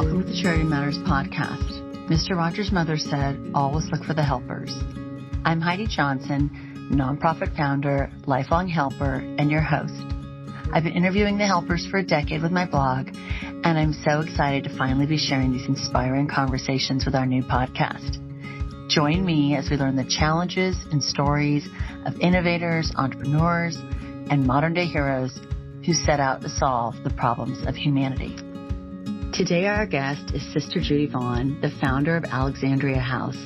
Welcome to the Charity Matters podcast. Mr. Rogers' mother said, always look for the helpers. I'm Heidi Johnson, nonprofit founder, lifelong helper, and your host. I've been interviewing the helpers for a decade with my blog, and I'm so excited to finally be sharing these inspiring conversations with our new podcast. Join me as we learn the challenges and stories of innovators, entrepreneurs, and modern-day heroes who set out to solve the problems of humanity. Today, our guest is Sister Judy Vaughn, the founder of Alexandria House.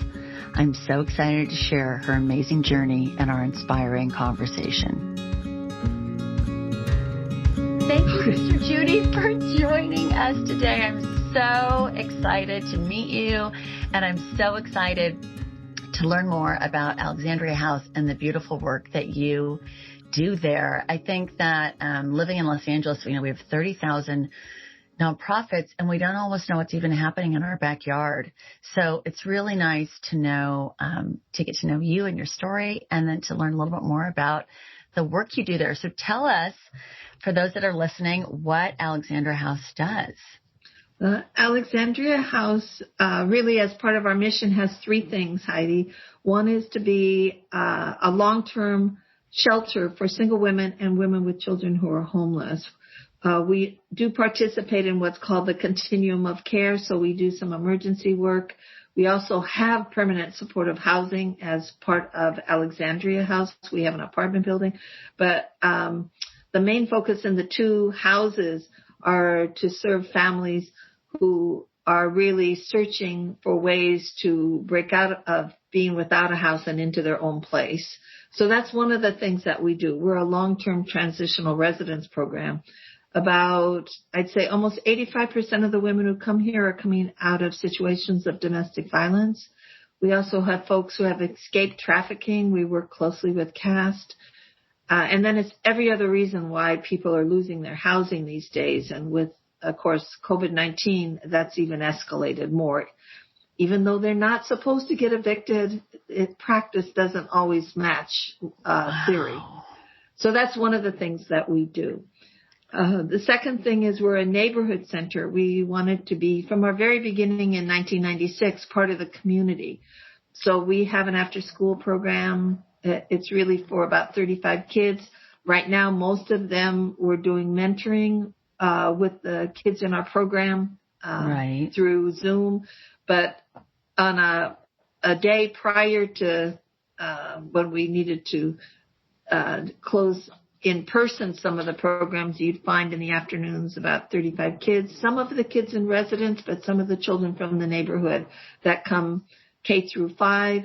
I'm so excited to share her amazing journey and our inspiring conversation. Thank you, Sister Judy, for joining us today. I'm so excited to meet you, and I'm so excited to learn more about Alexandria House and the beautiful work that you do there. I think that living in Los Angeles, we have 30,000 nonprofits, and we don't almost know what's even happening in our backyard. So it's really nice to know, to get to know you and your story, and then to learn a little bit more about the work you do there. So tell us, for those that are listening, what Alexandria House does. Alexandria House, really as part of our mission, has three things, Heidi. One is to be a long-term shelter for single women and women with children who are homeless. We do participate in what's called the continuum of care, so we do some emergency work. We also have permanent supportive housing as part of Alexandria House. We have an apartment building, but the main focus in the two houses are to serve families who are really searching for ways to break out of being without a house and into their own place. So that's one of the things that we do. We're a long-term transitional residence program. About, I'd say almost 85% of the women who come here are coming out of situations of domestic violence. We also have folks who have escaped trafficking. We work closely with CAST. And then it's every other reason why people are losing their housing these days. And with, of course, COVID-19, that's even escalated more. Even though they're not supposed to get evicted, practice doesn't always match theory. So that's one of the things that we do. The second thing is we're a neighborhood center. We wanted to be, from our very beginning in 1996, part of the community. So we have an after-school program. It's really for about 35 kids. Right now, most of them we're doing mentoring with the kids in our program through Zoom. But on a day prior to when we needed to close in person some of the programs, you'd find in the afternoons about 35 kids, some of the kids in residence, but some of the children from the neighborhood that come K through 5.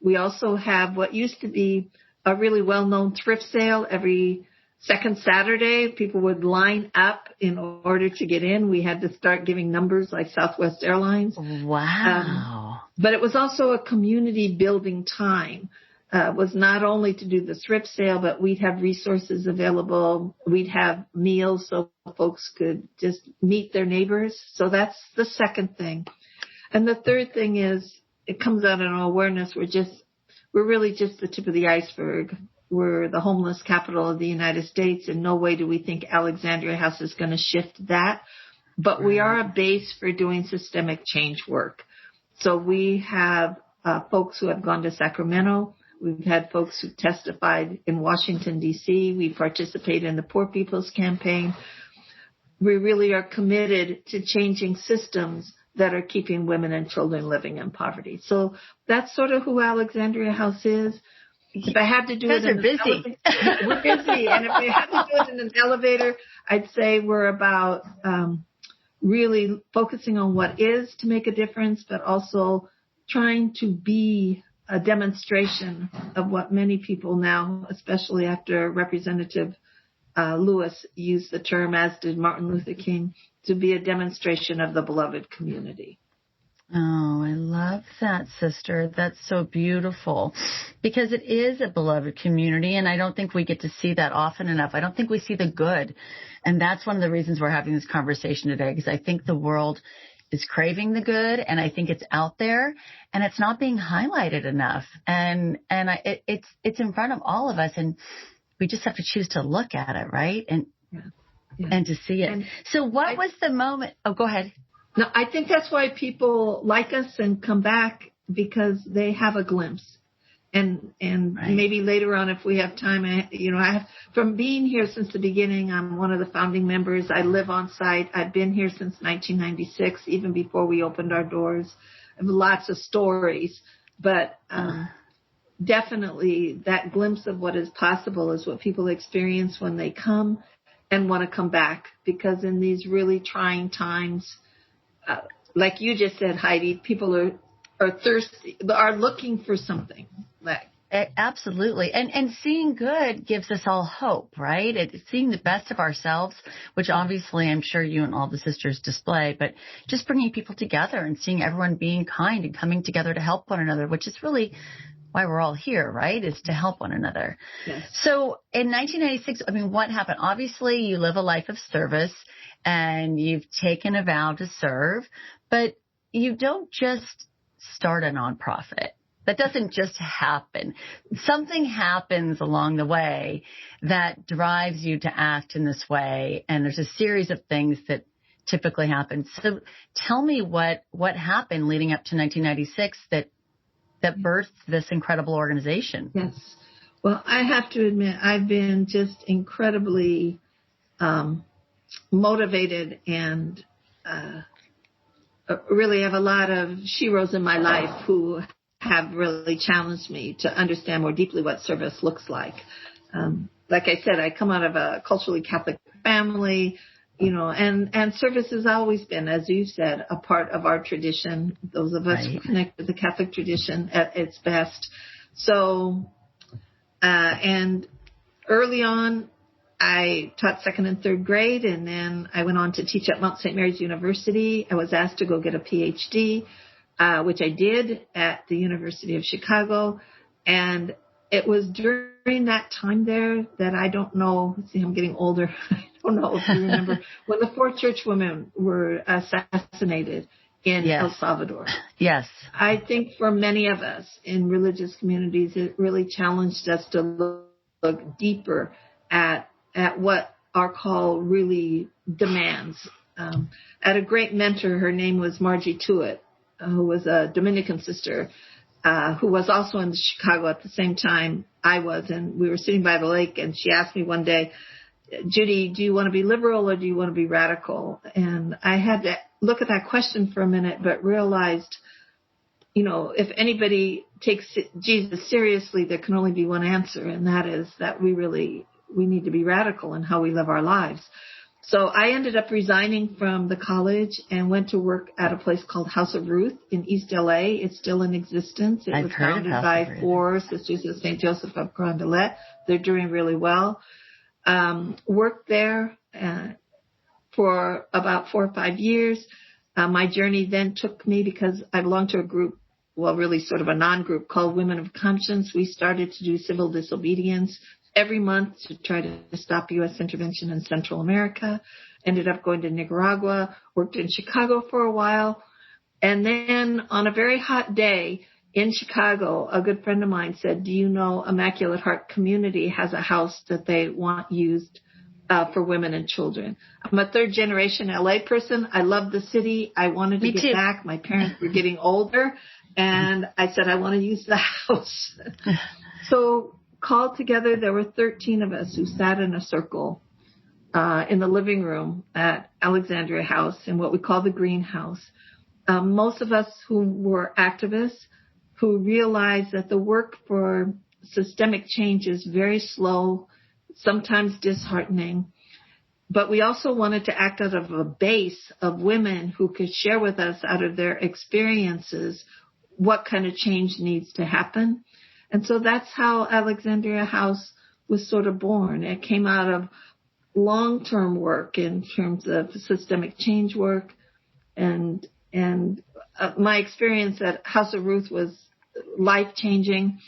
We also have what used to be a really well-known thrift sale every second Saturday. People would line up in order to get in. We had to start giving numbers like Southwest Airlines. Wow. But it was also a community building time. Was not only to do the thrift sale, but we'd have resources available. We'd have meals so folks could just meet their neighbors. So that's the second thing. And the third thing is it comes out in awareness. We're really just the tip of the iceberg. We're the homeless capital of the United States. In no way do we think Alexandria House is going to shift that. But we are a base for doing systemic change work. So we have folks who have gone to Sacramento. We've had folks who testified in Washington, D.C. We participate in the Poor People's Campaign. We really are committed to changing systems that are keeping women and children living in poverty. So that's sort of who Alexandria House is. If I had to do it in an elevator, we're busy. And if I had to do it in an elevator, I'd say we're about really focusing on what is to make a difference, but also trying to be a demonstration of what many people now, especially after Representative Lewis used the term, as did Martin Luther King, to be a demonstration of the beloved community. Oh, I love that, sister. That's so beautiful, because it is a beloved community, and I don't think we get to see that often enough. I don't think we see the good, and that's one of the reasons we're having this conversation today, because I think the world is craving the good, and I think it's out there, and it's not being highlighted enough. It's in front of all of us, and we just have to choose to look at it, right? And to see it. So what was the moment? Oh, go ahead. No, I think that's why people like us and come back, because they have a glimpse. And Right. maybe later on, if we have time, I have, from being here since the beginning, I'm one of the founding members. I live on site. I've been here since 1996, even before we opened our doors. I have lots of stories, but definitely that glimpse of what is possible is what people experience when they come and want to come back, because in these really trying times, like you just said, Heidi, people are thirsty, are looking for something. Absolutely. And seeing good gives us all hope, right? It's seeing the best of ourselves, which obviously I'm sure you and all the sisters display, but just bringing people together and seeing everyone being kind and coming together to help one another, which is really why we're all here, right? Is to help one another. Yes. So in 1996, what happened? Obviously, you live a life of service and you've taken a vow to serve, but you don't just start a nonprofit. That doesn't just happen. Something happens along the way that drives you to act in this way, and there's a series of things that typically happen. So tell me what happened leading up to 1996 that birthed this incredible organization. Yes. Well, I have to admit, I've been just incredibly motivated and really have a lot of sheroes in my life who have really challenged me to understand more deeply what service looks like. Like I said, I come out of a culturally Catholic family, and service has always been, as you said, a part of our tradition. Those of us who connect with the Catholic tradition at its best. So, and early on, I taught second and third grade, and then I went on to teach at Mount St. Mary's University. I was asked to go get a PhD, which I did at the University of Chicago. And it was during that time there that I don't know, see, I'm getting older. I don't know if you remember when the 4 church women were assassinated in El Salvador. Yes. I think for many of us in religious communities, it really challenged us to look deeper at what our call really demands. I had a great mentor. Her name was Margie Tuitt, who was a Dominican sister, who was also in Chicago at the same time I was. And we were sitting by the lake, and she asked me one day, Judy, do you want to be liberal or do you want to be radical? And I had to look at that question for a minute, but realized, if anybody takes Jesus seriously, there can only be one answer, and that is that we need to be radical in how we live our lives. So I ended up resigning from the college and went to work at a place called House of Ruth in East LA. It's still in existence. It was founded by 4 sisters of St. Joseph of Carondelet. They're doing really well. Worked there for about 4 or 5 years. My journey then took me, because I belonged to a group, well, really sort of a non-group called Women of Conscience. We started to do civil disobedience every month to try to stop U.S. intervention in Central America. Ended up going to Nicaragua, worked in Chicago for a while. And then on a very hot day in Chicago, a good friend of mine said, do you know Immaculate Heart Community has a house that they want used for women and children? I'm a 3rd generation LA person. I love the city. I wanted to get back. My parents were getting older, and I said, I want to use the house. So called together, there were 13 of us who sat in a circle in the living room at Alexandria House in what we call the greenhouse. Most of us who were activists who realized that the work for systemic change is very slow, sometimes disheartening. But we also wanted to act out of a base of women who could share with us out of their experiences what kind of change needs to happen. And so that's how Alexandria House was sort of born. It came out of long-term work in terms of systemic change work. And my experience at House of Ruth was life-changing.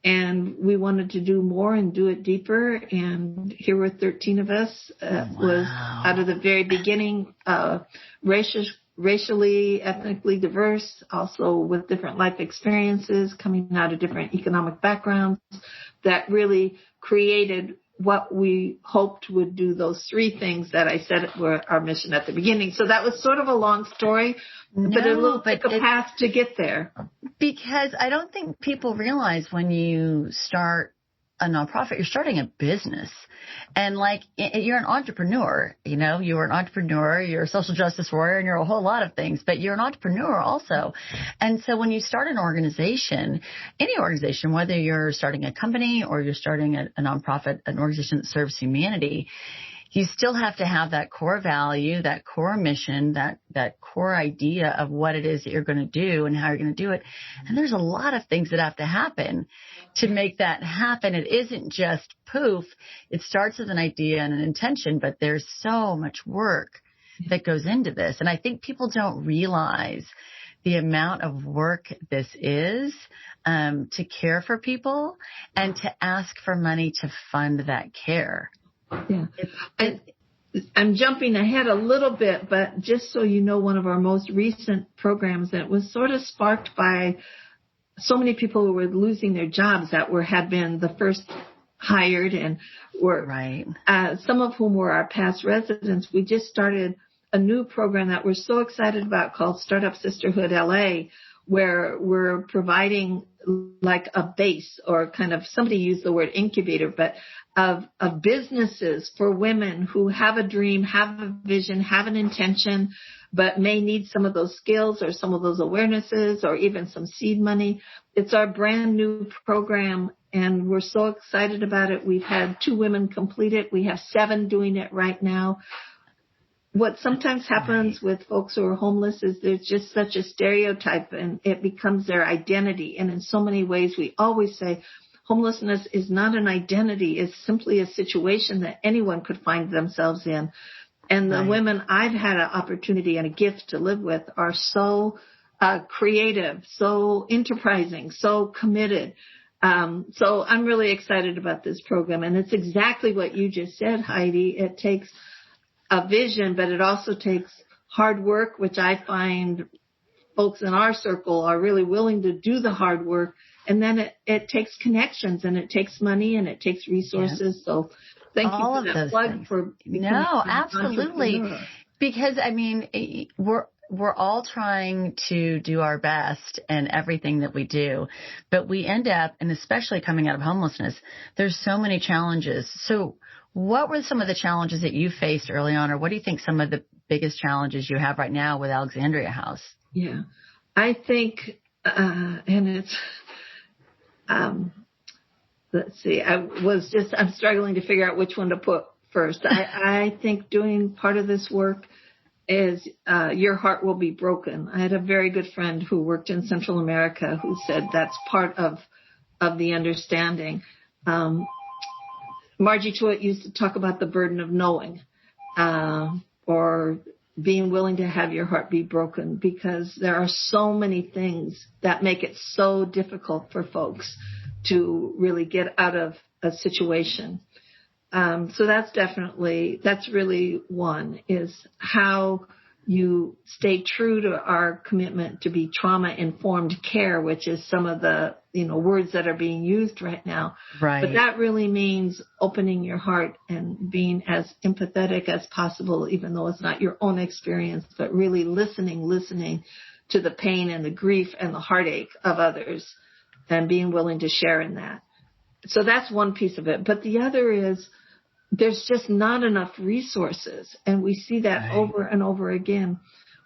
And we wanted to do more and do it deeper. And here were 13 of us. Was out of the very beginning, racially, ethnically diverse, also with different life experiences, coming out of different economic backgrounds, that really created what we hoped would do those three things that I said were our mission at the beginning. So that was sort of a long story, but it will take a path to get there. Because I don't think people realize when you start a nonprofit, you're starting a business. And like, you're an entrepreneur, you know, you're an entrepreneur, you're a social justice warrior, and you're a whole lot of things, but you're an entrepreneur also. And so when you start an organization, any organization, whether you're starting a company or you're starting a nonprofit, an organization that serves humanity, you still have to have that core value, that core mission, that core idea of what it is that you're going to do and how you're going to do it. And there's a lot of things that have to happen to make that happen. It isn't just poof. It starts with an idea and an intention, but there's so much work that goes into this. And I think people don't realize the amount of work this is to care for people and to ask for money to fund that care. Yeah. I'm jumping ahead a little bit, but just so you know, one of our most recent programs that was sort of sparked by so many people who were losing their jobs that had been the first hired and were right. Some of whom were our past residents. We just started a new program that we're so excited about called Startup Sisterhood LA, where we're providing like a base, or kind of, somebody used the word incubator, but of businesses for women who have a dream, have a vision, have an intention, but may need some of those skills or some of those awarenesses or even some seed money. It's our brand new program, and we're so excited about it. We've had 2 women complete it. We have 7 doing it right now. What sometimes happens with folks who are homeless is there's just such a stereotype, and it becomes their identity. And in so many ways, we always say homelessness is not an identity. It's simply a situation that anyone could find themselves in. And the women I've had an opportunity and a gift to live with are so creative, so enterprising, so committed. So I'm really excited about this program. And it's exactly what you just said, Heidi. It takes a vision, but it also takes hard work, which I find folks in our circle are really willing to do the hard work. And then it takes connections, and it takes money, and it takes resources. Yeah. So thank all you for that plug for no, absolutely. Because I mean, we're all trying to do our best in everything that we do, but we end up, and especially coming out of homelessness, there's so many challenges. So what were some of the challenges that you faced early on, or what do you think some of the biggest challenges you have right now with Alexandria House? Yeah, I think, and it's, let's see, I'm struggling to figure out which one to put first. I think doing part of this work is your heart will be broken. I had a very good friend who worked in Central America who said that's part of the understanding. Margie Truitt used to talk about the burden of knowing, or being willing to have your heart be broken, because there are so many things that make it so difficult for folks to really get out of a situation. So that's really one, is how you stay true to our commitment to be trauma-informed care, which is some of the, words that are being used right now. Right. But that really means opening your heart and being as empathetic as possible, even though it's not your own experience, but really listening to the pain and the grief and the heartache of others, and being willing to share in that. So that's one piece of it. But the other is, there's just not enough resources. And we see that over and over again.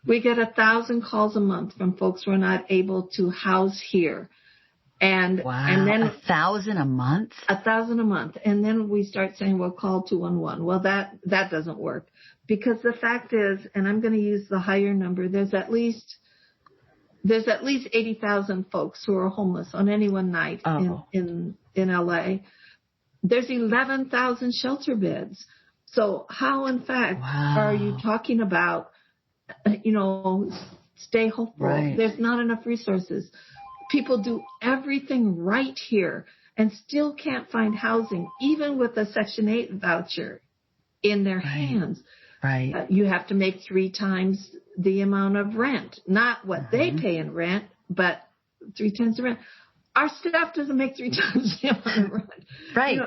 We get 1,000 calls a month from folks who are not able to house here. And then 1,000 a month? 1,000 a month. And then we start saying, well, call 211. Well, that doesn't work, because the fact is, and I'm going to use the higher number, there's at least 80,000 folks who are homeless on any one night in LA. There's 11,000 shelter beds. So how, in fact, are you talking about, stay hopeful? Right. There's not enough resources. People do everything right here and still can't find housing, even with a Section 8 voucher in their hands. Right. You have to make 3 times the amount of rent, not what they pay in rent, but 3 times the rent. Our staff doesn't make 3 times the amount of rent. Right.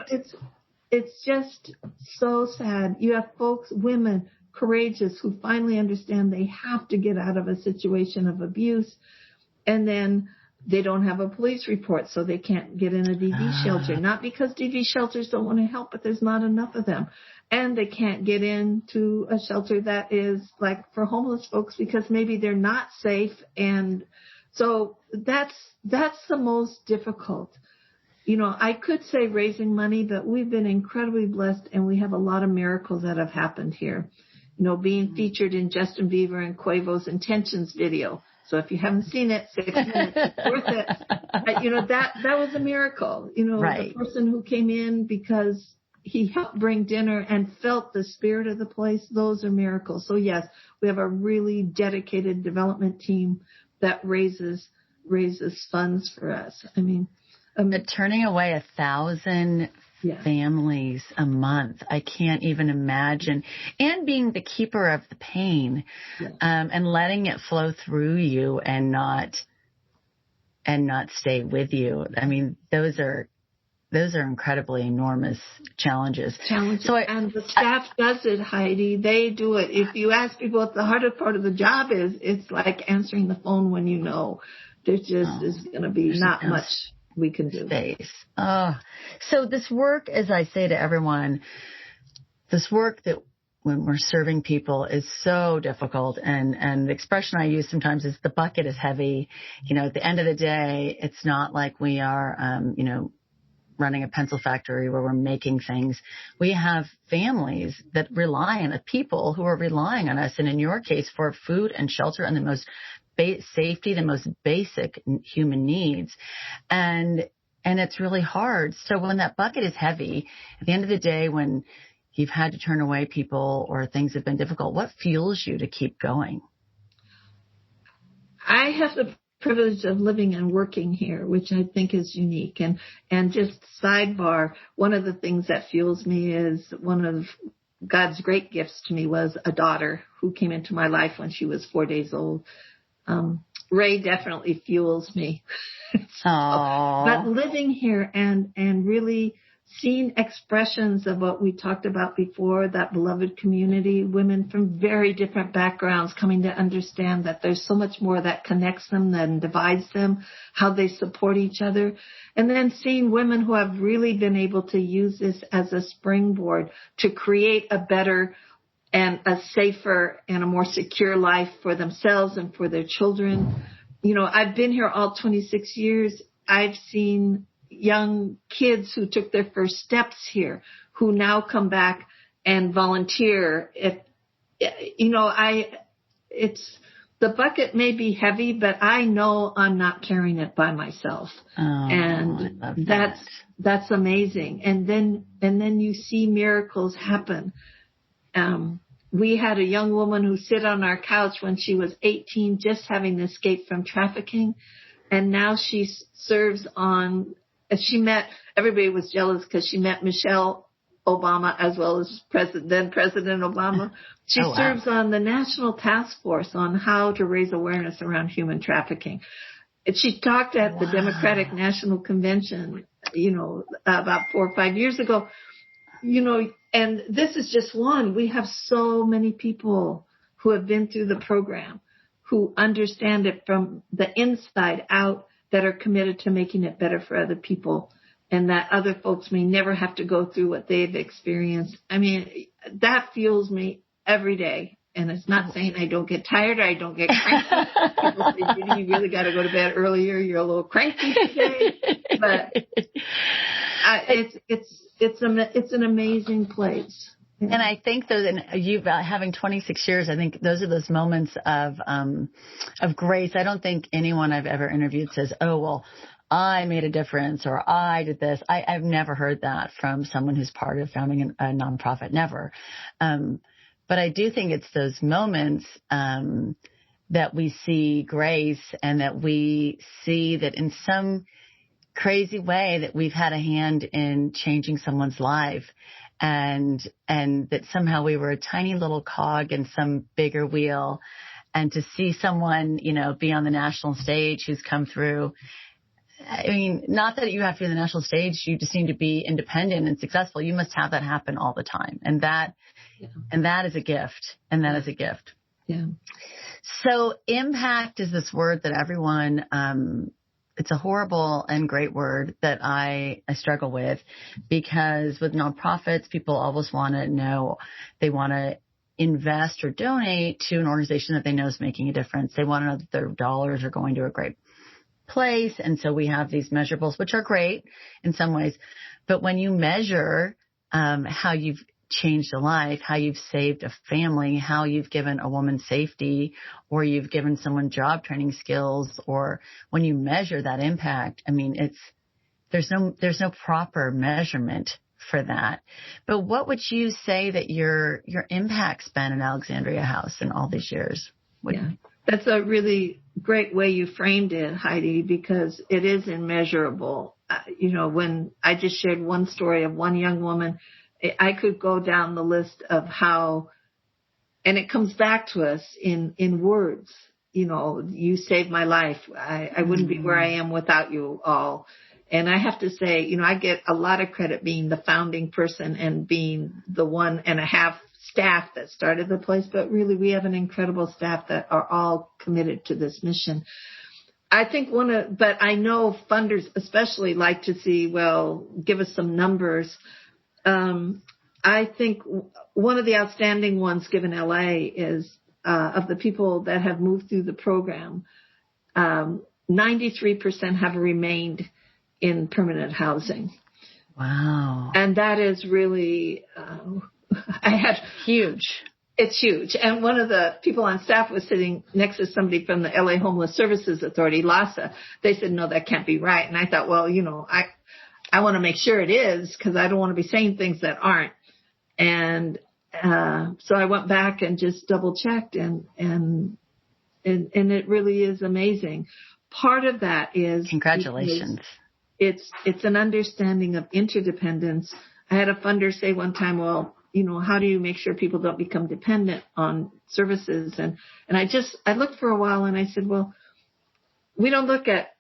it's just so sad. You have folks, women, courageous, who finally understand they have to get out of a situation of abuse, and then they don't have a police report, so they can't get in a DV shelter. Not because DV shelters don't want to help, but there's not enough of them. And they can't get into a shelter that is like for homeless folks because maybe they're not safe. And so that's the most difficult. You know, I could say raising money, but we've been incredibly blessed, and we have a lot of miracles that have happened here. You know, being featured in Justin Bieber and Quavo's Intentions video. So if you haven't seen it, 6 minutes, it's worth it. You know, that was a miracle. You know, Right. The person who came in because he helped bring dinner and felt the spirit of the place, those are miracles. So yes, we have a really dedicated development team that raises funds for us. I mean, turning away 1,000 families a month, I can't even imagine. And being the keeper of the pain, and letting it flow through you and not stay with you. I mean, those are incredibly enormous challenges. So and the staff does it, Heidi. They do it. If you ask people what the hardest part of the job is, it's like answering the phone when you know there just is going to be not much we can do. Space. So this work, as I say to everyone, this work that when we're serving people is so difficult. And the expression I use sometimes is the bucket is heavy. You know, at the end of the day, it's not like we are, running a pencil factory where we're making things. We have families that rely on people who are relying on us. And in your case, for food and shelter and the most safety, the most basic human needs. And it's really hard. So when that bucket is heavy, at the end of the day, when you've had to turn away people or things have been difficult, what fuels you to keep going? I have the privilege of living and working here, which I think is unique. And just sidebar, one of the things that fuels me is one of God's great gifts to me was a daughter who came into my life when she was 4 days old. Ray definitely fuels me. But living here and really seeing expressions of what we talked about before, that beloved community, women from very different backgrounds coming to understand that there's so much more that connects them than divides them, how they support each other. And then seeing women who have really been able to use this as a springboard to create a better and a safer and a more secure life for themselves and for their children. You know, I've been here all 26 years. I've seen young kids who took their first steps here, who now come back and volunteer. The bucket may be heavy, but I know I'm not carrying it by myself. And that's amazing. And then you see miracles happen. We had a young woman who sat on our couch when she was 18, just having escaped from trafficking. And now she serves on, everybody was jealous because she met Michelle Obama as well as then President Obama. She serves on the National Task Force on how to raise awareness around human trafficking. And she talked at the Democratic National Convention, about 4 or 5 years ago, and this is just one. We have so many people who have been through the program, who understand it from the inside out, that are committed to making it better for other people, and that other folks may never have to go through what they've experienced. I mean, that fuels me every day. And it's not saying I don't get tired or I don't get cranky. People say, Judy, you really got to go to bed earlier. You're a little cranky today. But it's an amazing place. And I think that you having 26 years, I think those are those moments of grace. I don't think anyone I've ever interviewed says, oh, well, I made a difference or I did this. I've never heard that from someone who's part of founding a nonprofit. Never. But I do think it's those moments that we see grace and that we see that in some crazy way that we've had a hand in changing someone's life. And that somehow we were a tiny little cog in some bigger wheel, and to see someone, be on the national stage who's come through I mean, not that you have to be on the national stage. You just need to be independent and successful. You must have that happen all the time. And that is a gift. And that is a gift. Yeah. So impact is this word that everyone, it's a horrible and great word that I struggle with, because with nonprofits, people always want to know, they want to invest or donate to an organization that they know is making a difference. They want to know that their dollars are going to a great place. And so we have these measurables, which are great in some ways. But when you measure how you've changed a life, how you've saved a family, how you've given a woman safety, or you've given someone job training skills, or when you measure that impact, I mean, there's no proper measurement for that. But what would you say that your impact's been in Alexandria House in all these years? That's a really great way you framed it, Heidi, because it is immeasurable. When I just shared one story of one young woman, I could go down the list of how, and it comes back to us in words. You saved my life. I wouldn't be where I am without you all. And I have to say, I get a lot of credit being the founding person and being the 1.5 staff that started the place. But really, we have an incredible staff that are all committed to this mission. I think but I know funders especially like to see, well, give us some numbers. I think one of the outstanding ones given LA is, of the people that have moved through the program, 93% have remained in permanent housing. Wow. And that is really, huge. It's huge. And one of the people on staff was sitting next to somebody from the LA Homeless Services Authority, LAHSA. They said, no, that can't be right. And I thought, well, I want to make sure it is, because I don't want to be saying things that aren't. And so I went back and just double checked, and it really is amazing. Part of that is congratulations. It's an understanding of interdependence. I had a funder say one time, well, how do you make sure people don't become dependent on services? And I looked for a while and I said, well, we don't look at,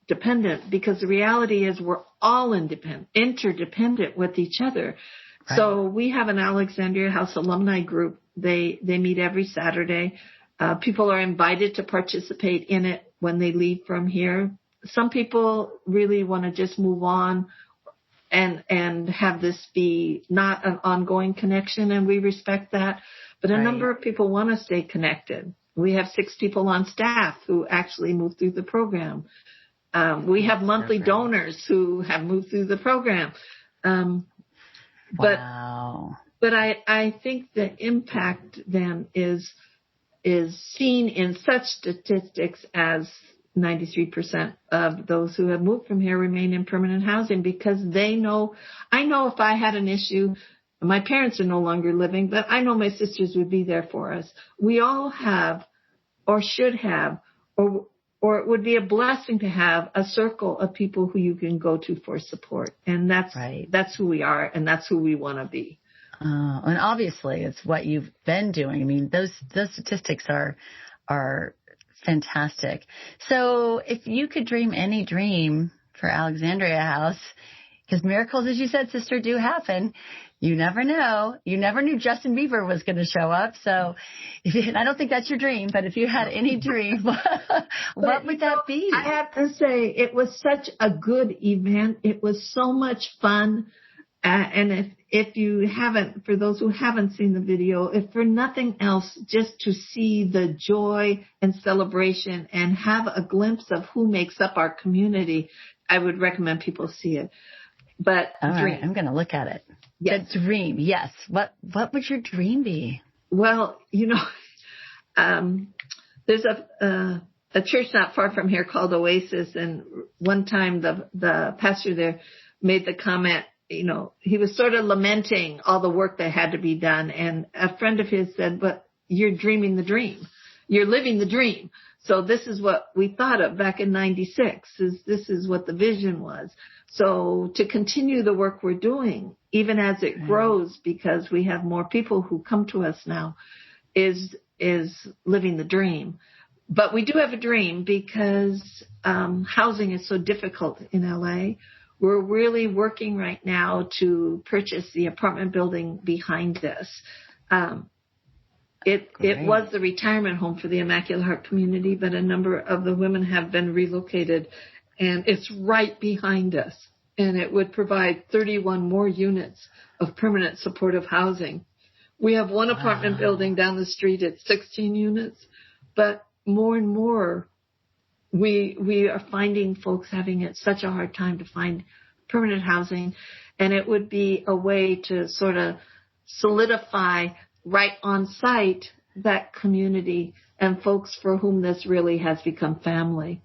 dependent, because the reality is we're all interdependent with each other. Right. So we have an Alexandria House alumni group. They meet every Saturday. People are invited to participate in it when they leave from here. Some people really want to just move on and have this be not an ongoing connection, and we respect that. But a number of people want to stay connected. We have 6 people on staff who actually move through the program. We have monthly donors who have moved through the program. But I think the impact then is seen in such statistics as 93% of those who have moved from here remain in permanent housing, because I know if I had an issue, my parents are no longer living, but I know my sisters would be there for us. We all have, or should have, or it would be a blessing to have a circle of people who you can go to for support. And that's who we are, and that's who we want to be. And obviously it's what you've been doing. I mean, those statistics are fantastic. So if you could dream any dream for Alexandria House, because miracles, as you said, sister, do happen. You never know. You never knew Justin Bieber was going to show up. So I don't think that's your dream, but if you had any dream, what would that be? I have to say, it was such a good event. It was so much fun. And if you haven't, for those who haven't seen the video, if for nothing else, just to see the joy and celebration and have a glimpse of who makes up our community, I would recommend people see it. But all right, I'm going to look at it. Yes. The dream, yes. What would your dream be? Well, there's a church not far from here called Oasis, and one time the pastor there made the comment, he was sort of lamenting all the work that had to be done, and a friend of his said, but you're dreaming the dream. You're living the dream. So this is what we thought of back in 96, this is what the vision was. So to continue the work we're doing, even as it grows, because we have more people who come to us now, is living the dream. But we do have a dream because housing is so difficult in LA. We're really working right now to purchase the apartment building behind us. It was the retirement home for the Immaculate Heart community, but a number of the women have been relocated, and it's right behind us. And it would provide 31 more units of permanent supportive housing. We have one apartment building down the street at 16 units, but more and more we are finding folks having it such a hard time to find permanent housing, and it would be a way to sort of solidify right on site that community and folks for whom this really has become family.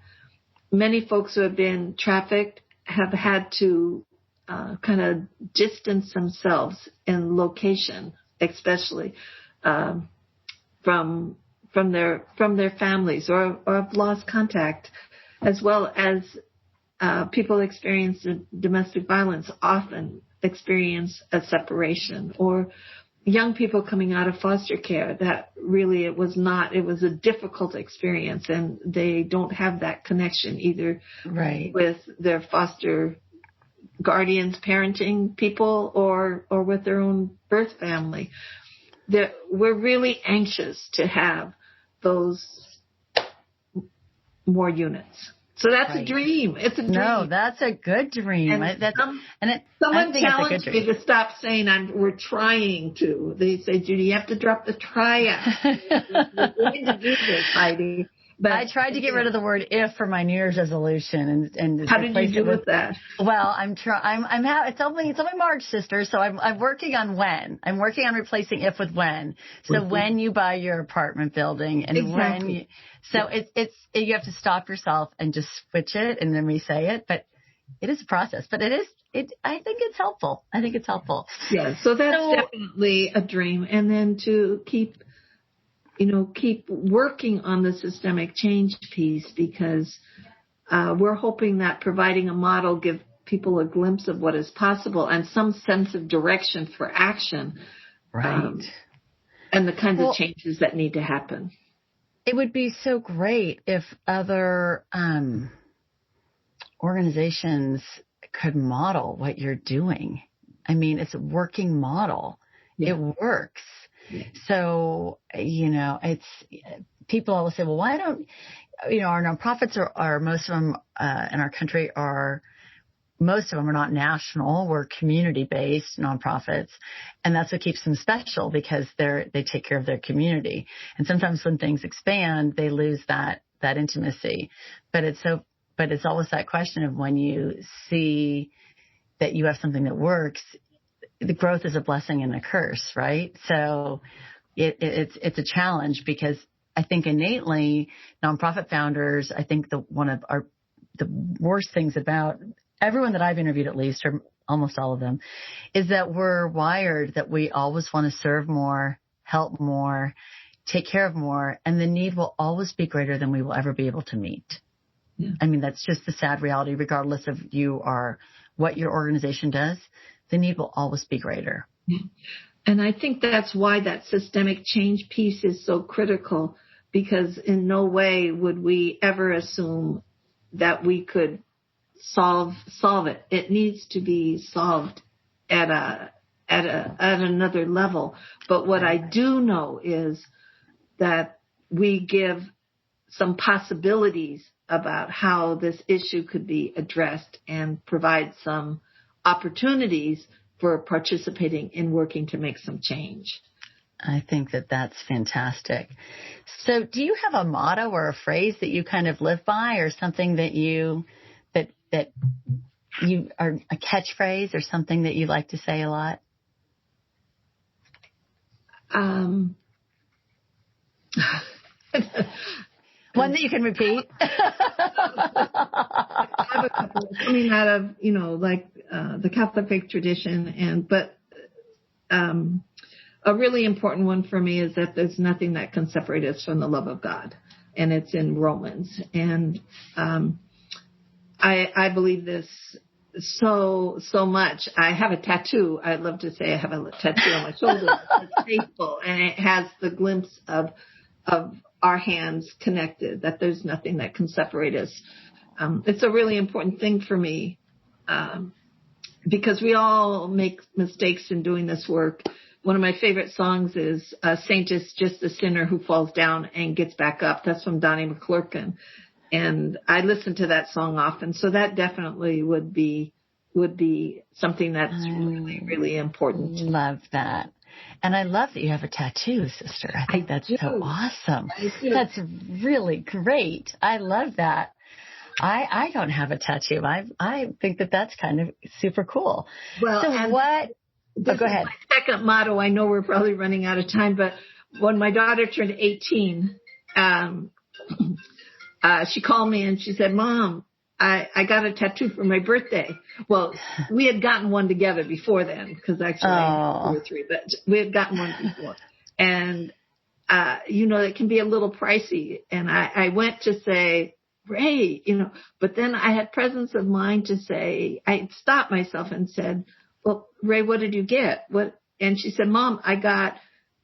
Many folks who have been trafficked have had to kind of distance themselves in location, especially from their families, or have lost contact, as well as people experiencing domestic violence often experience a separation, or young people coming out of foster care that really it was a difficult experience, and they don't have that connection either with their foster guardians, parenting people, or with their own birth family. We're really anxious to have those more units. So that's a dream. It's a dream. No, that's a good dream. Someone challenged me to stop saying we're trying to. They say, Judy, you have to drop the try out. We're going to do this, Heidi. But I tried to get rid of the word "if" for my New Year's resolution, and how did you do with that? Well, it's only March, sister. So I'm working on when. I'm working on replacing "if" with "when." So when you buy your apartment building, and when you have to stop yourself and just switch it and then re-say it. But it is a process. But I think it's helpful. Yeah. So that's definitely a dream, and then to keep working on the systemic change piece, because we're hoping that providing a model give people a glimpse of what is possible and some sense of direction for action, and the kinds of changes that need to happen. It would be so great if other organizations could model what you're doing. I mean, it's a working model. Yeah. It works. So, it's people always say, well, why don't, our nonprofits are most of them in our country most of them are not national. We're community-based nonprofits. And that's what keeps them special, because they take care of their community. And sometimes when things expand, they lose that intimacy. But it's always that question of when you see that you have something that works, the growth is a blessing and a curse, right? So it's a challenge, because I think innately nonprofit founders, I think one of the worst things about everyone that I've interviewed, at least, or almost all of them, is that we're wired that we always want to serve more, help more, take care of more, and the need will always be greater than we will ever be able to meet. Yeah. I mean, that's just the sad reality, regardless of what your organization does. The need will always be greater. Yeah. And I think that's why that systemic change piece is so critical, because in no way would we ever assume that we could solve it. It needs to be solved at another level. But what I do know is that we give some possibilities about how this issue could be addressed and provide some opportunities for participating in working to make some change. I think that's fantastic. So do you have a motto or a phrase that you kind of live by, or something that you are a catchphrase, or something that you like to say a lot? One that you can repeat. I have a couple coming out of, the Catholic faith tradition, but a really important one for me is that there's nothing that can separate us from the love of God, and it's in Romans. And I believe this so much. I have a tattoo. I'd love to say I have a tattoo on my shoulder. It's faithful, and it has the glimpse of our hands connected, that there's nothing that can separate us. It's a really important thing for me, because we all make mistakes in doing this work. One of my favorite songs is "A Saint is Just a Sinner Who Falls Down and Gets Back Up." That's from Donnie McClurkin. And I listen to that song often. So that definitely would be something that's really, really important. Love that. And I love that you have a tattoo, sister. I think that's so awesome. That's really great. I love that. I don't have a tattoo. I think that that's kind of super cool. Well, so what? Go ahead. My second motto. I know we're probably running out of time, but when my daughter turned 18, she called me and she said, "Mom, I got a tattoo for my birthday." Well, we had gotten one together before then, because actually I had 2 or 3, but we had gotten one before. And, it can be a little pricey. And I went to say, "Ray," but then I had presence of mind to say, I stopped myself and said, "Well, Ray, what did you get?" And she said, "Mom, I got,"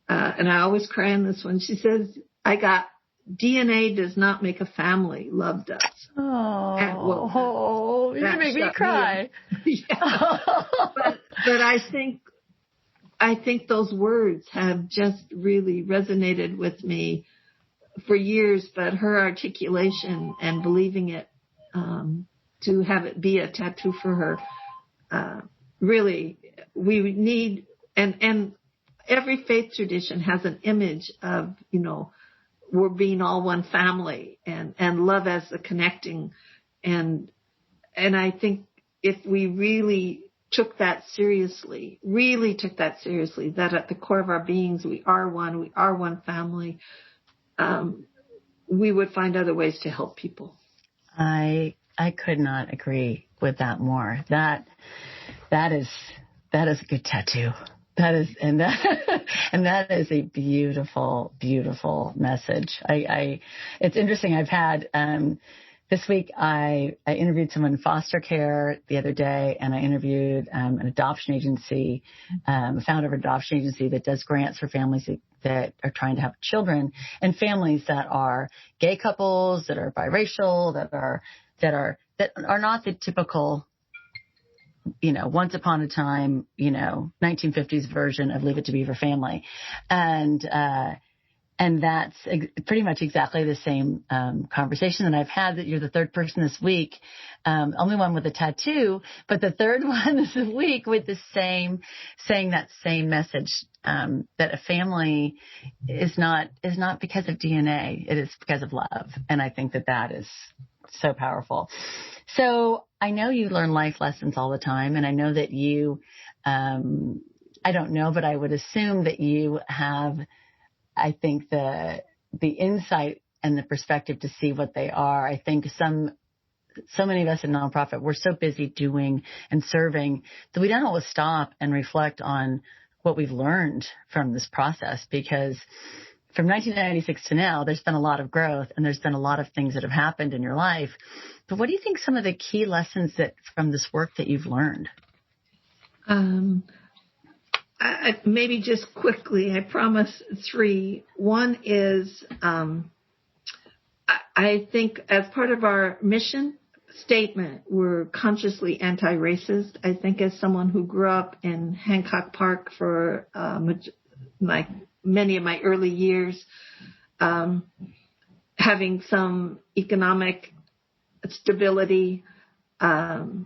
and I always cry on this one. She says, "I got DNA does not make a family, love does." Oh, you make me cry. But I think those words have just really resonated with me for years. But her articulation and believing it, to have it be a tattoo for her, really, we need, and every faith tradition has an image of, we're being all one family, and love as the connecting. And I think if we really took that seriously, that at the core of our beings, we are one family, we would find other ways to help people. I could not agree with that more. That is a good tattoo. That is a beautiful, beautiful message. It's interesting. I've had, this week I interviewed someone in foster care the other day, and I interviewed, an adoption agency, founder of an adoption agency that does grants for families that are trying to have children, and families that are gay couples, that are biracial, that are not the typical, once upon a time, 1950s version of Leave It to Beaver family. And that's pretty much exactly the same conversation that I've had. That you're the third person this week, only one with a tattoo, but the third one this week with saying that same message, that a family is not because of DNA, it is because of love. And I think that is so powerful. So I know you learn life lessons all the time, and I know that you, I don't know, but I would assume that you have, I think, the insight and the perspective to see what they are. I think so many of us in nonprofit, we're so busy doing and serving that we don't always stop and reflect on what we've learned from this process, because from 1996 to now, there's been a lot of growth, and there's been a lot of things that have happened in your life. But what do you think some of the key lessons from this work that you've learned? Maybe just quickly, I promise 3. One is, I think as part of our mission statement, we're consciously anti-racist. I think as someone who grew up in Hancock Park for many of my early years, having some economic stability, I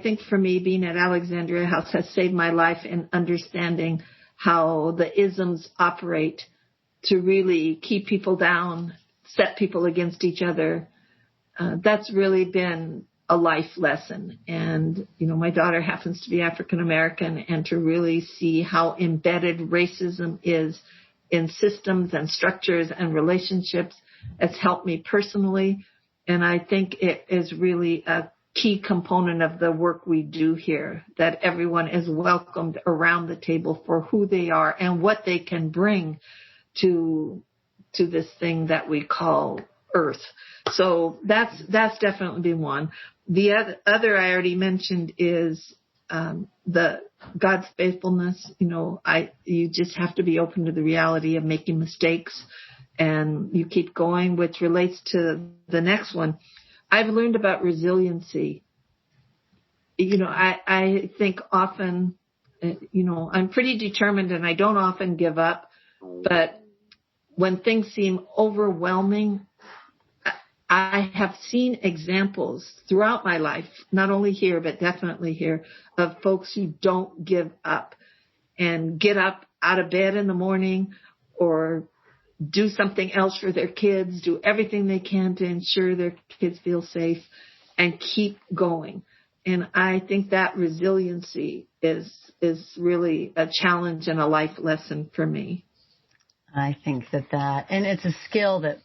think for me, being at Alexandria House has saved my life in understanding how the isms operate to really keep people down, set people against each other. That's really been a life lesson. And, my daughter happens to be African American, and to really see how embedded racism is in systems and structures and relationships has helped me personally. And I think it is really a key component of the work we do here, that everyone is welcomed around the table for who they are and what they can bring to this thing that we call Earth. So that's definitely been one. The other I already mentioned is the God's faithfulness. You just have to be open to the reality of making mistakes, and you keep going, which relates to the next one. I've learned about resiliency. I think often, I'm pretty determined and I don't often give up, but when things seem overwhelming, I have seen examples throughout my life, not only here, but definitely here, of folks who don't give up and get up out of bed in the morning or do something else for their kids, do everything they can to ensure their kids feel safe and keep going. And I think that resiliency is really a challenge and a life lesson for me. I think and it's a skill that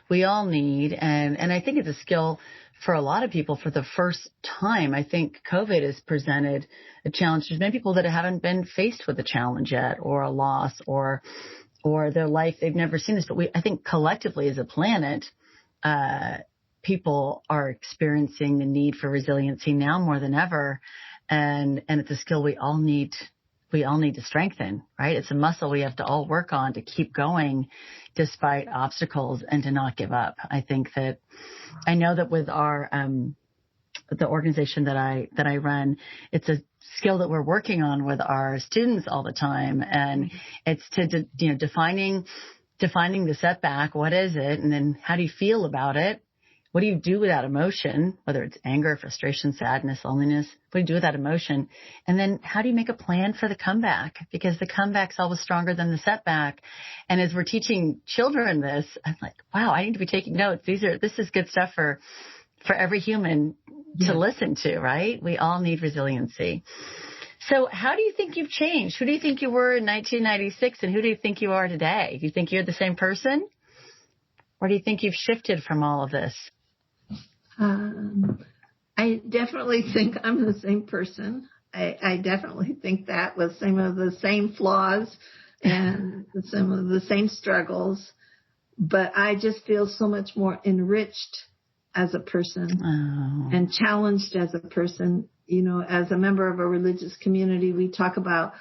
we all need. And I think it's a skill for a lot of people for the first time. I think COVID has presented a challenge. There's many people that haven't been faced with a challenge yet, or a loss, or their life. They've never seen this, but I think collectively as a planet, people are experiencing the need for resiliency now more than ever. And it's a skill we all need to strengthen, right? It's a muscle we have to all work on to keep going despite obstacles and to not give up. I know that with our, the organization that I run, it's a skill that we're working on with our students all the time. And it's defining the setback. What is it? And then how do you feel about it? What do you do with that emotion, whether it's anger, frustration, sadness, loneliness? What do you do with that emotion? And then how do you make a plan for the comeback? Because the comeback's always stronger than the setback. And as we're teaching children this, I'm like, wow, I need to be taking notes. This is good stuff for every human to listen to, right? We all need resiliency. So how do you think you've changed? Who do you think you were in 1996 and who do you think you are today? Do you think you're the same person? Or do you think you've shifted from all of this? I definitely think I'm the same person. I definitely think that with some of the same flaws and some of the same struggles, but I just feel so much more enriched as a person and challenged as a person. As a member of a religious community, we talk about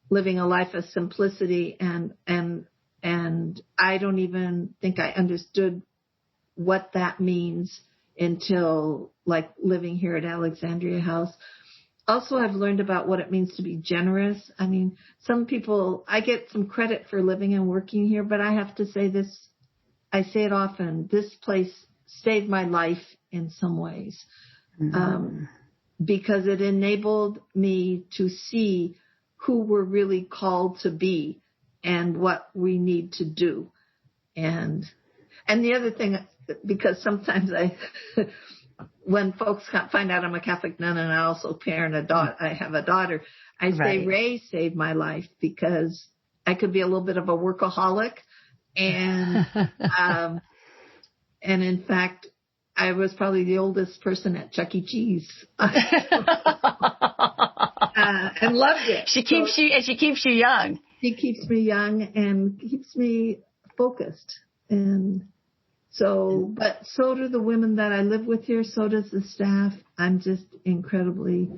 living a life of simplicity, and I don't even think I understood what that means until living here at Alexandria House. Also, I've learned about what it means to be generous. I mean, some people, I get some credit for living and working here, but I have to say this, I say it often, this place saved my life in some ways, because it enabled me to see who we're really called to be and what we need to do. And the other thing, because sometimes when folks find out I'm a Catholic nun and I also parent I have a daughter, I say Ray saved my life because I could be a little bit of a workaholic. And, and in fact, I was probably the oldest person at Chuck E. Cheese. And loved it. She keeps you young. She keeps me young and keeps me focused. And but so do the women that I live with here. So does the staff. I'm just incredibly,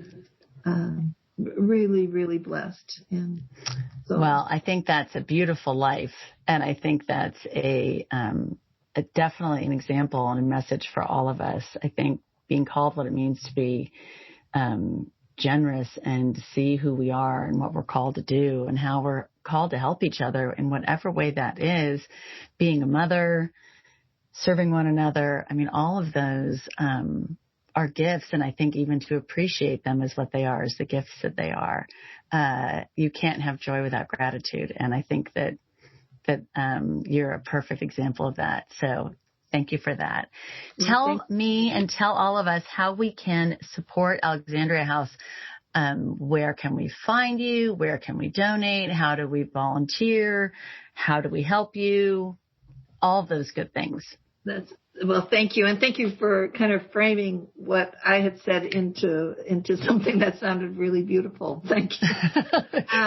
really, really blessed. And well, I think that's a beautiful life. And I think that's definitely an example and a message for all of us. I think being called what it means to be, generous and to see who we are and what we're called to do and how we're called to help each other in whatever way that is, being a mother, serving one another. I mean, all of those are gifts. And I think even to appreciate them as what they are, as the gifts that they are. You can't have joy without gratitude. And I think that you're a perfect example of that. So thank you for that. Tell me and tell all of us how we can support Alexandria House. Where can we find you? Where can we donate? How do we volunteer? How do we help you? All of those good things. Well, thank you. And thank you for kind of framing what I had said into something that sounded really beautiful. Thank you.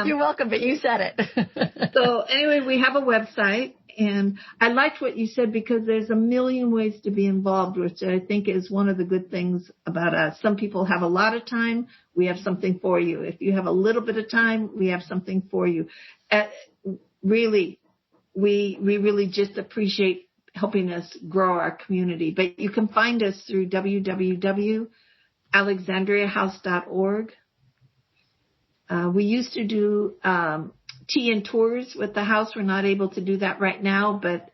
You're welcome, but you said it. So anyway, we have a website, And I liked what you said because there's a million ways to be involved, which I think is one of the good things about us. Some people have a lot of time. We have something for you. If you have a little bit of time, we have something for you. Really, we really just appreciate helping us grow our community. But you can find us through www.alexandriahouse.org. We used to do tea and tours with the house. We're not able to do that right now, but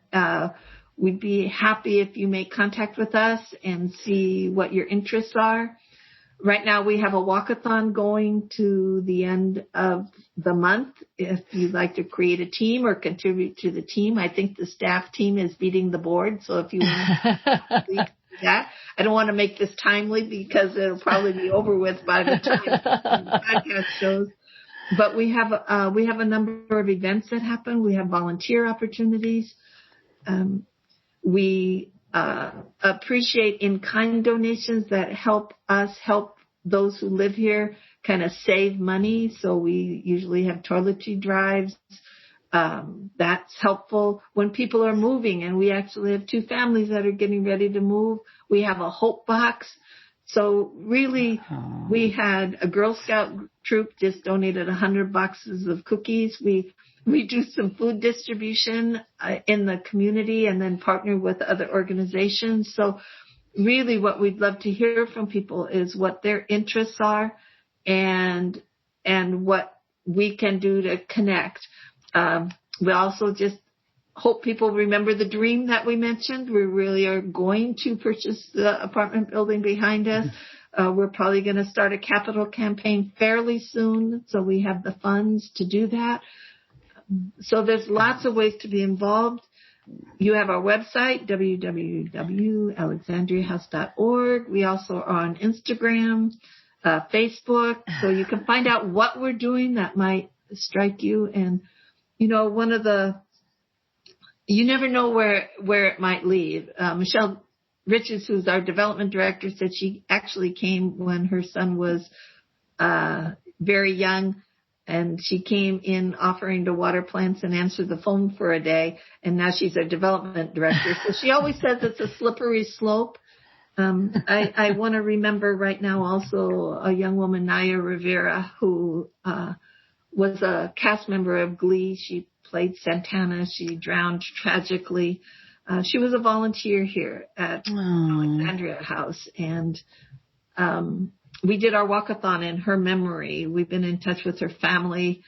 we'd be happy if you make contact with us and see what your interests are. Right now we have a walkathon going to the end of the month. If you'd like to create a team or contribute to the team, I think the staff team is beating the board. So if you want to do that, I don't want to make this timely because it'll probably be over with by the time the podcast shows. But we have a number of events that happen. We have volunteer opportunities. We appreciate in-kind donations that help us help those who live here kind of save money. So we usually have toiletry drives. That's helpful when people are moving, and we actually have 2 families that are getting ready to move. We have a Hope Box. So really, we had a Girl Scout troop just donated 100 boxes of cookies. We do some food distribution in the community and then partner with other organizations. So really what we'd love to hear from people is what their interests are and what we can do to connect. We also just hope people remember the dream that we mentioned. We really are going to purchase the apartment building behind us. We're probably going to start a capital campaign fairly soon, so we have the funds to do that. So there's lots of ways to be involved. You have our website, www.alexandriahouse.org. We also are on Instagram, Facebook, so you can find out what we're doing that might strike you. And, you know, you never know where it might lead. Michelle Richards, who's our development director, said she actually came when her son was very young, and she came in offering to water plants and answer the phone for a day, and now she's our development director. So she always says it's a slippery slope. I want to remember right now also a young woman, Naya Rivera, who was a cast member of Glee. She played Santana. She drowned tragically. She was a volunteer here at Alexandria House, and we did our walkathon in her memory. We've been in touch with her family.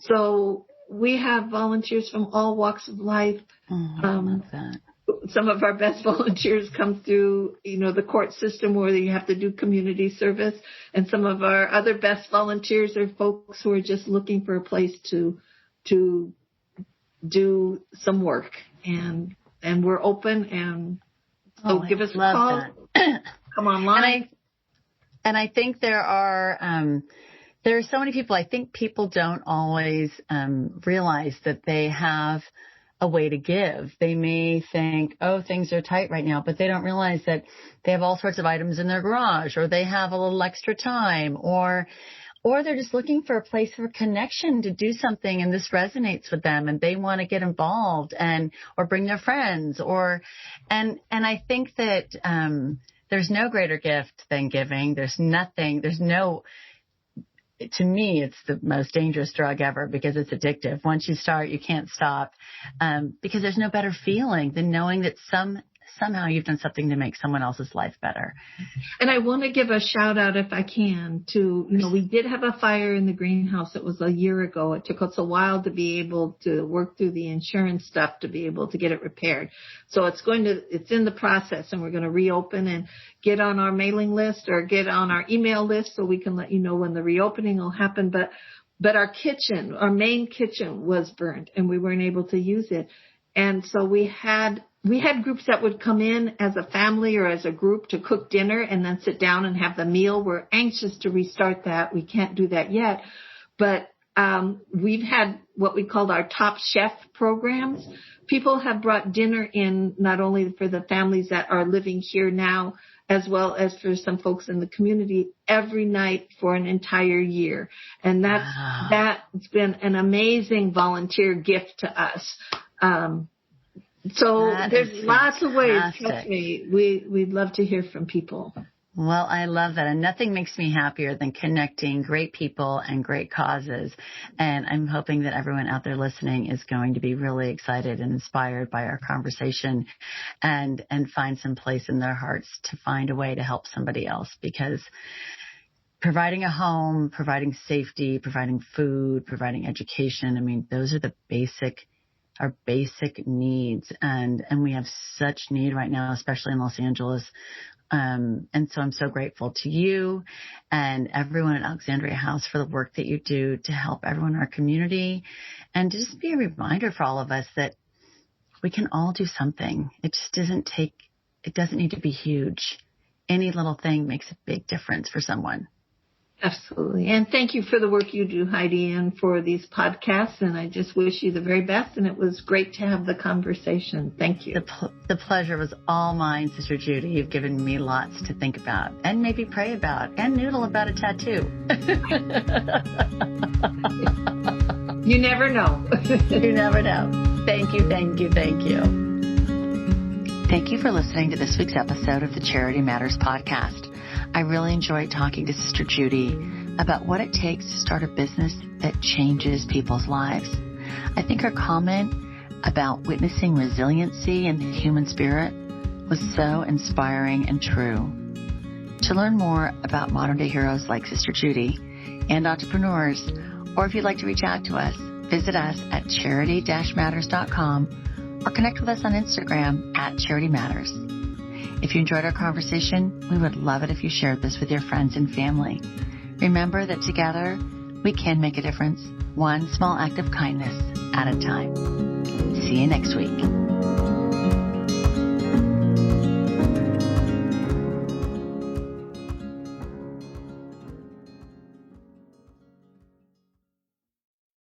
So we have volunteers from all walks of life. I love that. Some of our best volunteers come through, the court system where you have to do community service. And some of our other best volunteers are folks who are just looking for a place to do some work. And we're open, and so give us a call. Come online. And I think there are so many people. I think people don't always realize that they have a way to give. They may think, things are tight right now, but they don't realize that they have all sorts of items in their garage, or they have a little extra time, or they're just looking for a place for connection to do something, and this resonates with them, and they want to get involved or bring their friends, and I think that there's no greater gift than giving. To me, it's the most dangerous drug ever because it's addictive. Once you start, you can't stop, because there's no better feeling than knowing that somehow you've done something to make someone else's life better. And I want to give a shout out, if I can, to, we did have a fire in the greenhouse. It was a year ago. It took us a while to be able to work through the insurance stuff to be able to get it repaired. So it's in the process, and we're going to reopen and get on our mailing list or get on our email list so we can let you know when the reopening will happen. But our main kitchen was burnt, and we weren't able to use it. And so we had groups that would come in as a family or as a group to cook dinner and then sit down and have the meal. We're anxious to restart that. We can't do that yet. But we've had what we called our Top Chef programs. People have brought dinner in not only for the families that are living here now as well as for some folks in the community every night for an entire year. And that's been an amazing volunteer gift to us. So there's lots of ways. Trust me, we'd love to hear from people. Well, I love that. And nothing makes me happier than connecting great people and great causes. And I'm hoping that everyone out there listening is going to be really excited and inspired by our conversation and find some place in their hearts to find a way to help somebody else, because providing a home, providing safety, providing food, providing education, I mean, those are our basic needs. And we have such need right now, especially in Los Angeles. And so I'm so grateful to you and everyone at Alexandria House for the work that you do to help everyone in our community, and to just be a reminder for all of us that we can all do something. It doesn't need to be huge. Any little thing makes a big difference for someone. Absolutely. And thank you for the work you do, Heidi, and for these podcasts. And I just wish you the very best. And it was great to have the conversation. Thank you. The pleasure was all mine, Sister Judy. You've given me lots to think about and maybe pray about and noodle about a tattoo. You never know. You never know. Thank you, thank you, thank you. Thank you for listening to this week's episode of the Charity Matters podcast. I really enjoyed talking to Sister Judy about what it takes to start a business that changes people's lives. I think her comment about witnessing resiliency in the human spirit was so inspiring and true. To learn more about modern day heroes like Sister Judy and entrepreneurs, or if you'd like to reach out to us, visit us at charity-matters.com or connect with us on Instagram at Charity Matters. If you enjoyed our conversation, we would love it if you shared this with your friends and family. Remember that together we can make a difference, one small act of kindness at a time. See you next week.